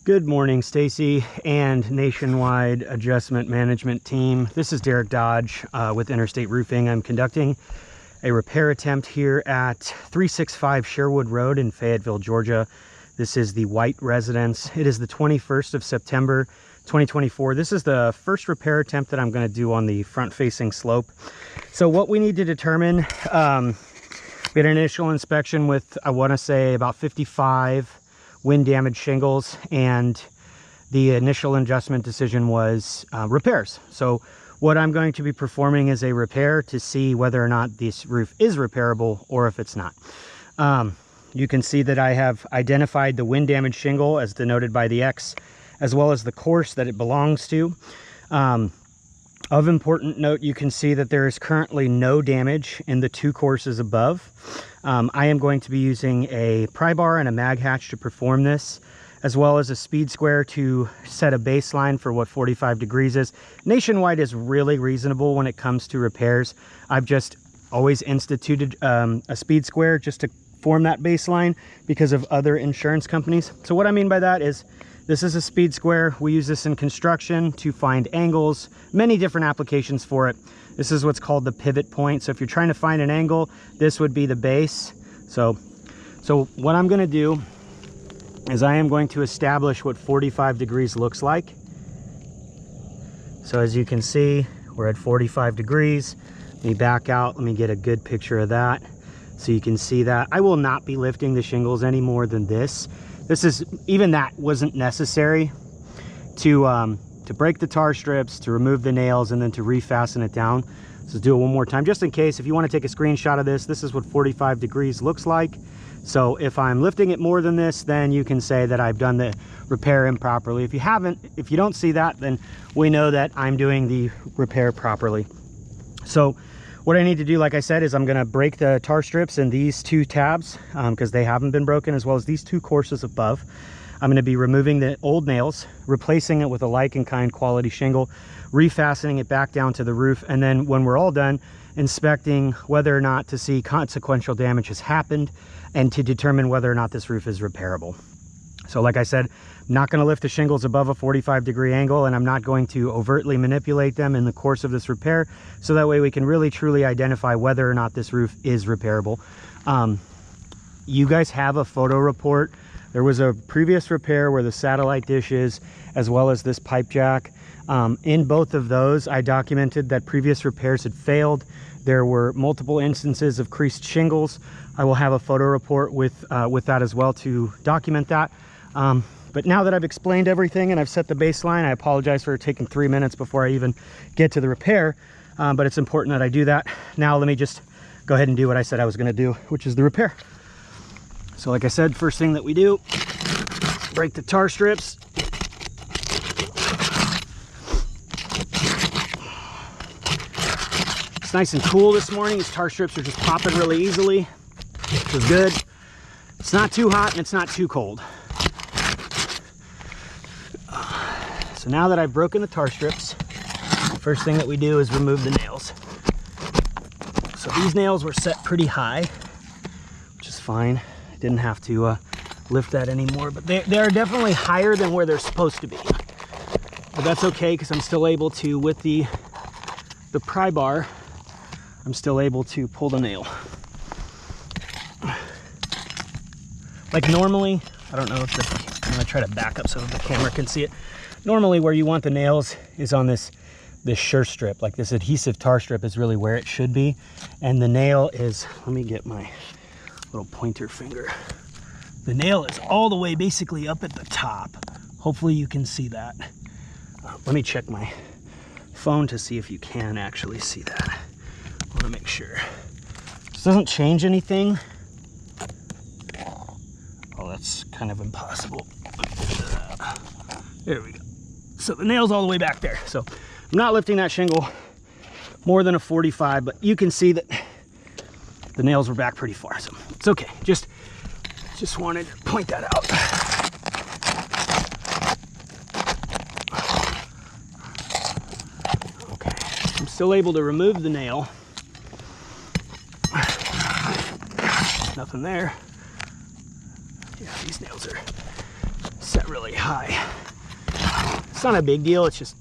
Good morning, Stacy and Nationwide Adjustment Management Team. This is Derek Dodge with Interstate Roofing. I'm conducting a repair attempt here at 365 Sherwood Road in Fayetteville, Georgia. This is the White residence. It is the 21st of September, 2024. This is the first repair attempt that I'm going to do on the front-facing slope. So what we need to determine, we had an initial inspection with, I want to say, about 55 wind damage shingles, and the initial adjustment decision was repairs. So what I'm going to be performing is a repair to see whether or not this roof is repairable or if it's not. You can see that I have identified the wind damage shingle as denoted by the X, as well as the course that it belongs to. Of important note, you can see that there is currently no damage in the two courses above. I am going to be using a pry bar and a mag hatch to perform this, as well as a speed square to set a baseline for what 45 degrees is. Nationwide is really reasonable when it comes to repairs. I've just always instituted a speed square just to form that baseline because of other insurance companies. So what I mean by that is, this is a speed square. We use this in construction to find angles, many different applications for it. This is what's called the pivot point. So if you're trying to find an angle, this would be the base. So what I'm gonna do is I am going to establish what 45 degrees looks like. So as you can see, we're at 45 degrees. Let me back out, let me get a good picture of that. So you can see that. I will not be lifting the shingles any more than this. Even that wasn't necessary to break the tar strips, to remove the nails, and then to refasten it down. So let's do it one more time, just in case. If you want to take a screenshot of this, this is what 45 degrees looks like. So if I'm lifting it more than this, then you can say that I've done the repair improperly. If you don't see that, then we know that I'm doing the repair properly. So what I need to do, like I said, is I'm going to break the tar strips in these two tabs because they haven't been broken, as well as these two courses above. I'm going to be removing the old nails, replacing it with a like and kind quality shingle, refastening it back down to the roof, and then when we're all done, inspecting whether or not to see consequential damage has happened and to determine whether or not this roof is repairable. So like I said, I'm not going to lift the shingles above a 45-degree angle, and I'm not going to overtly manipulate them in the course of this repair, so that way we can really truly identify whether or not this roof is repairable. You guys have a photo report. There was a previous repair where the satellite dishes, as well as this pipe jack. In both of those, I documented that previous repairs had failed. There were multiple instances of creased shingles. I will have a photo report with that as well to document that. But now that I've explained everything and I've set the baseline, I apologize for taking 3 minutes before I even get to the repair, but it's important that I do that. Now let me just go ahead and do what I said I was going to do, which is the repair. So like I said, first thing that we do, break the tar strips. It's nice and cool this morning. These tar strips are just popping really easily, which is good. It's not too hot and it's not too cold. So now that I've broken the tar strips, the first thing that we do is remove the nails. So these nails were set pretty high, which is fine. I didn't have to lift that anymore, but they are definitely higher than where they're supposed to be. But that's okay, because I'm still able to, with the pry bar, I'm still able to pull the nail. Like normally, I don't know if I'm gonna try to back up so the camera can see it. Normally where you want the nails is on this sure strip, like this adhesive tar strip is really where it should be. And the nail is, let me get my little pointer finger. The nail is all the way basically up at the top. Hopefully you can see that. Let me check my phone to see if you can actually see that. I want to make sure. This doesn't change anything. Oh, that's kind of impossible. There we go. So the nail's all the way back there. So I'm not lifting that shingle more than a 45, but you can see that the nails were back pretty far. So it's okay. Just wanted to point that out. Okay, I'm still able to remove the nail. Nothing there. Yeah, these nails are set really high. It's not a big deal, it's just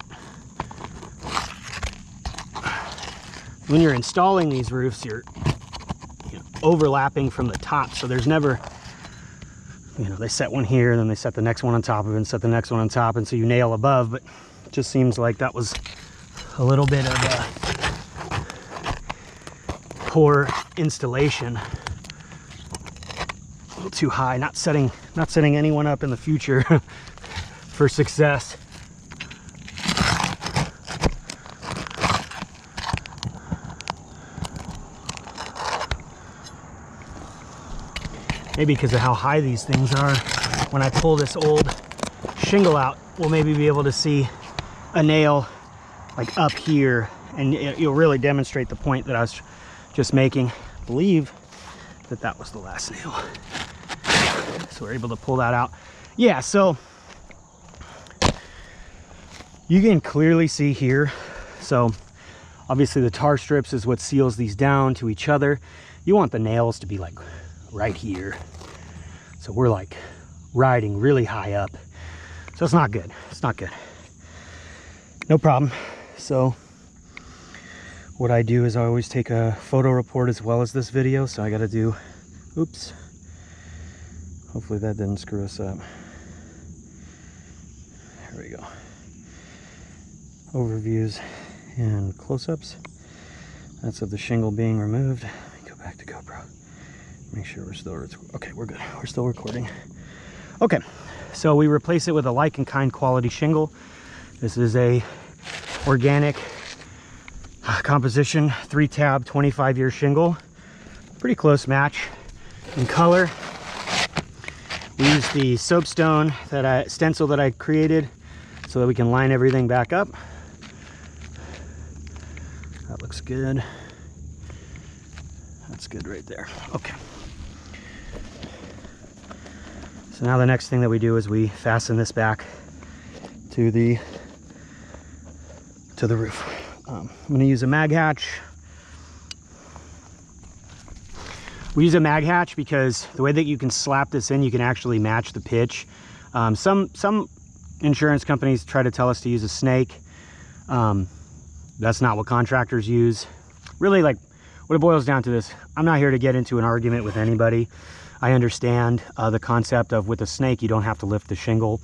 when you're installing these roofs, you're overlapping from the top, so there's never, they set one here, then they set the next one on top of it, and set the next one on top, and so you nail above, but it just seems like that was a little bit of a poor installation. A little too high, not setting anyone up in the future for success. Maybe because of how high these things are, when I pull this old shingle out, we'll maybe be able to see a nail like up here, and you'll really demonstrate the point that I was just making. I believe that that was the last nail. So we're able to pull that out. Yeah, so you can clearly see here. So obviously the tar strips is what seals these down to each other. You want the nails to be like right here. So we're like riding really high up. So it's not good. It's not good. No problem. So what I do is I always take a photo report as well as this video. So I got to do, oops. Hopefully that didn't screw us up. There we go. Overviews and close-ups. That's of the shingle being removed. Let me go back to GoPro. Make sure we're still, okay, we're good. We're still recording. Okay, so we replace it with a like and kind quality shingle. This is a organic composition 3-tab 25-year shingle. Pretty close match in color. We use the soapstone stencil that I created so that we can line everything back up. That looks good. That's good right there. Okay. So now the next thing that we do is we fasten this back to the roof. I'm going to use a mag hatch. We use a mag hatch because the way that you can slap this in, you can actually match the pitch. Some insurance companies try to tell us to use a snake. That's not what contractors use. Really, like, what it boils down to this, I'm not here to get into an argument with anybody. I understand the concept of with a snake, you don't have to lift the shingle.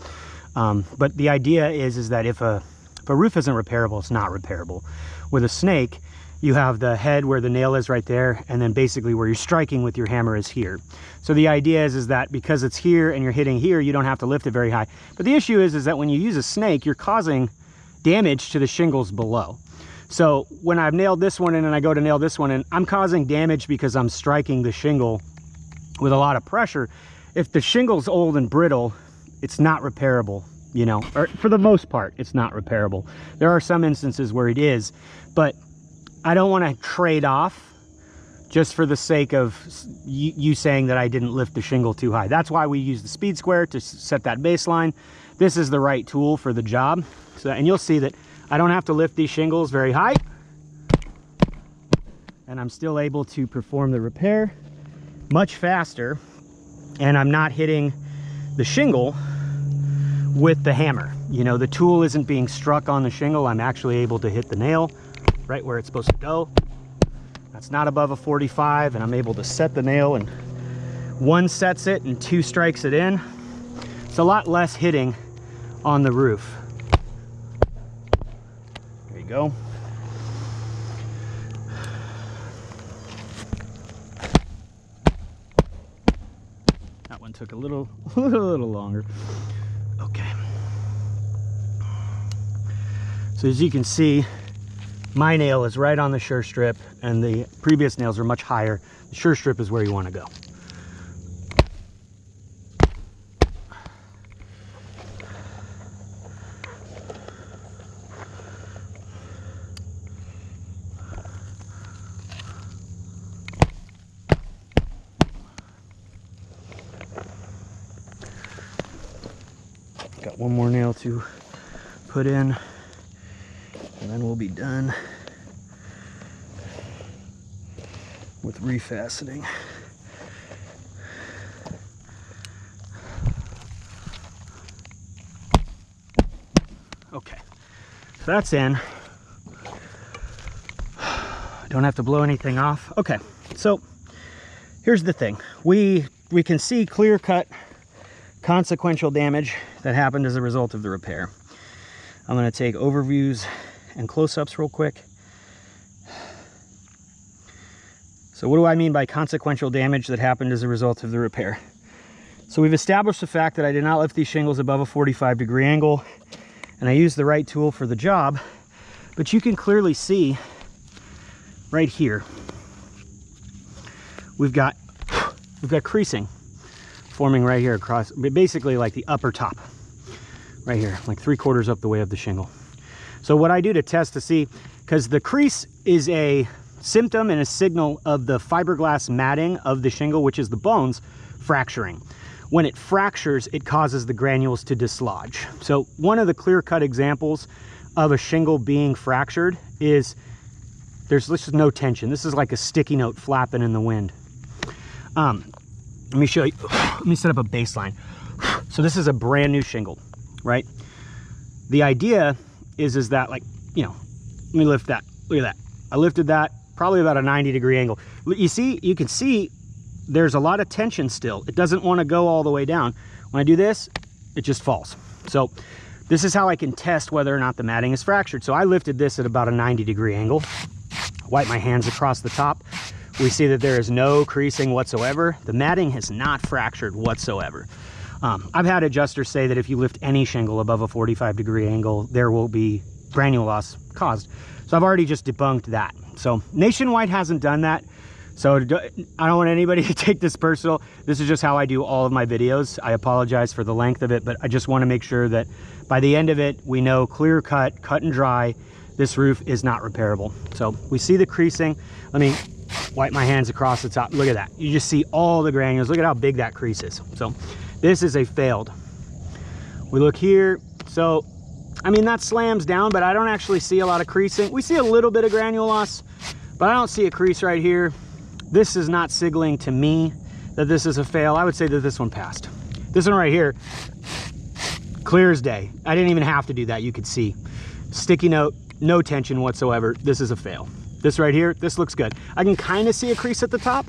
But the idea is that if a roof isn't repairable, it's not repairable. With a snake, you have the head where the nail is right there, and then basically where you're striking with your hammer is here. So the idea is that because it's here and you're hitting here, you don't have to lift it very high. But the issue is that when you use a snake, you're causing damage to the shingles below. So when I've nailed this one in and I go to nail this one in, I'm causing damage because I'm striking the shingle with a lot of pressure. If the shingle's old and brittle, it's not repairable, or for the most part, it's not repairable. There are some instances where it is, but I don't want to trade off just for the sake of you saying that I didn't lift the shingle too high. That's why we use the speed square to set that baseline. This is the right tool for the job. So, and you'll see that I don't have to lift these shingles very high, and I'm still able to perform the repair much faster, and I'm not hitting the shingle with the hammer. The tool isn't being struck on the shingle. I'm actually able to hit the nail right where it's supposed to go. That's not above a 45, and I'm able to set the nail, and 1 sets it and 2 strikes it in. It's a lot less hitting on the roof. There you go. That one took a little longer. Okay. So as you can see, my nail is right on the sure strip, and the previous nails are much higher. The sure strip is where you want to go. Got one more nail to put in, and then we'll be done with refastening. Okay, so that's in. Don't have to blow anything off. Okay, so here's the thing. We can see clear-cut consequential damage that happened as a result of the repair. I'm going to take overviews and close-ups real quick. So what do I mean by consequential damage that happened as a result of the repair? So we've established the fact that I did not lift these shingles above a 45-degree angle, and I used the right tool for the job, but you can clearly see right here, we've got creasing forming right here across, basically like the upper top, right here, like 3/4 up the way of the shingle. So what I do to test to see, because the crease is a symptom and a signal of the fiberglass matting of the shingle, which is the bones, fracturing. When it fractures, it causes the granules to dislodge. So one of the clear-cut examples of a shingle being fractured is there's just no tension. This is like a sticky note flapping in the wind. Let me show you, let me set up a baseline. So this is a brand new shingle, right? The idea is that, like, you know, let me lift that, look at that. I lifted that probably about a 90-degree angle. You can see there's a lot of tension still. It doesn't want to go all the way down. When I do this, it just falls. So this is how I can test whether or not the matting is fractured. So I lifted this at about a 90-degree angle, wipe my hands across the top. We see that there is no creasing whatsoever. The matting has not fractured whatsoever. I've had adjusters say that if you lift any shingle above a 45-degree angle, there will be granule loss caused. So I've already just debunked that. So Nationwide hasn't done that. So I don't want anybody to take this personal. This is just how I do all of my videos. I apologize for the length of it, but I just want to make sure that by the end of it, we know clear cut, cut and dry, this roof is not repairable. So we see the creasing. Let me wipe my hands across the top. Look at that. You just see all the granules. Look at how big that crease is. So this is a failed. We look here. So, I mean, that slams down, but I don't actually see a lot of creasing. We see a little bit of granule loss, but I don't see a crease right here. This is not signaling to me that this is a fail. I would say that this one passed. This one right here, clear as day. I didn't even have to do that. You could see sticky note, no tension whatsoever. This is a fail. This right here, this looks good. I can kind of see a crease at the top,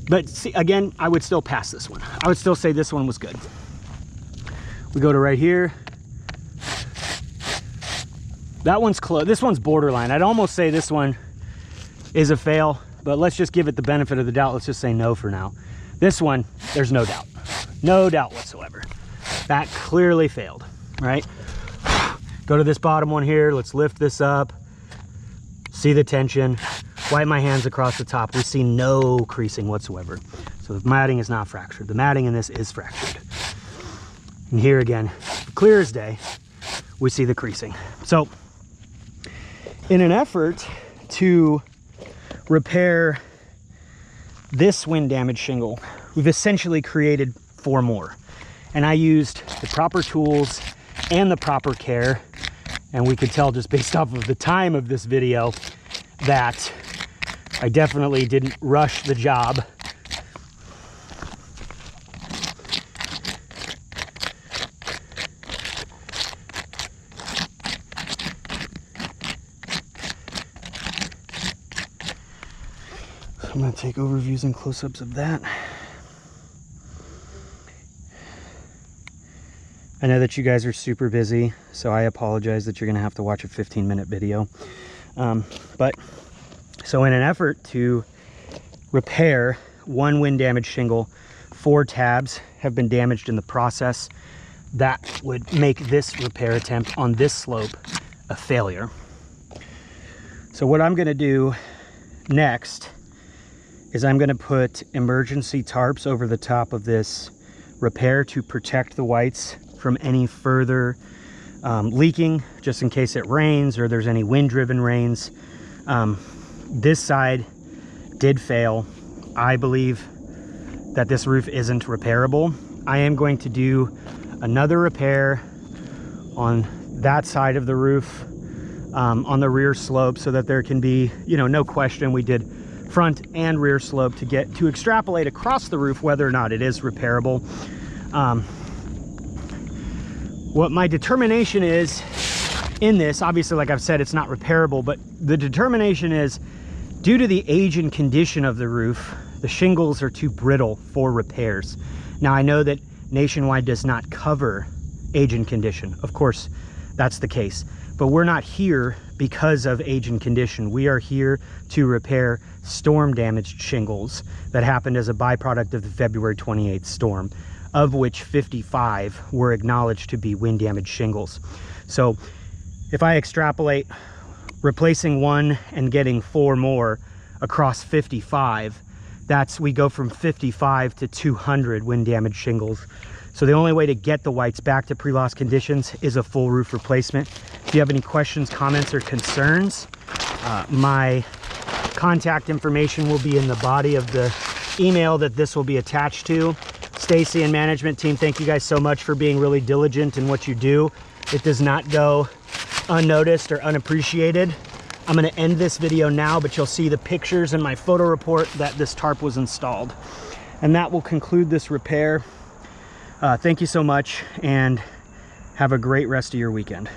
but see, again, I would still pass this one. I would still say this one was good. We go to right here. That one's close. This one's borderline. I'd almost say this one is a fail, but let's just give it the benefit of the doubt. Let's just say no for now. This one, there's no doubt. No doubt whatsoever. That clearly failed, right? Go to this bottom one here. Let's lift this up. See the tension. Wipe my hands across the top. We see no creasing whatsoever. So the matting is not fractured. The matting in this is fractured. And here again, clear as day, we see the creasing. So in an effort to repair this wind damaged shingle, we've essentially created 4 more. And I used the proper tools and the proper care. And we could tell just based off of the time of this video that I definitely didn't rush the job. So I'm going to take overviews and close-ups of that. I know that you guys are super busy, so I apologize that you're going to have to watch a 15-minute video. So in an effort to repair one wind damaged shingle, 4 tabs have been damaged in the process. That would make this repair attempt on this slope a failure. So what I'm going to do next is I'm going to put emergency tarps over the top of this repair to protect the whites from any further leaking, just in case it rains or there's any wind-driven rains. This side did fail. I believe that this roof isn't repairable. I am going to do another repair on that side of the roof, on the rear slope, so that there can be, you know, no question we did front and rear slope to extrapolate across the roof whether or not it is repairable. what my determination is in this, obviously, like I've said, it's not repairable, but the determination is due to the age and condition of the roof, the shingles are too brittle for repairs. Now, I know that Nationwide does not cover age and condition. Of course, that's the case. But we're not here because of age and condition. We are here to repair storm damaged shingles that happened as a byproduct of the February 28th storm, of which 55 were acknowledged to be wind damaged shingles. So if I extrapolate replacing one and getting 4 more across 55, we go from 55 to 200 wind damaged shingles. So the only way to get the whites back to pre-loss conditions is a full roof replacement. If you have any questions, comments, or concerns, my contact information will be in the body of the email that this will be attached to. Stacy and management team, thank you guys so much for being really diligent in what you do. It does not go unnoticed or unappreciated. I'm going to end this video now, but you'll see the pictures in my photo report that this tarp was installed. And that will conclude this repair. Thank you so much, and have a great rest of your weekend.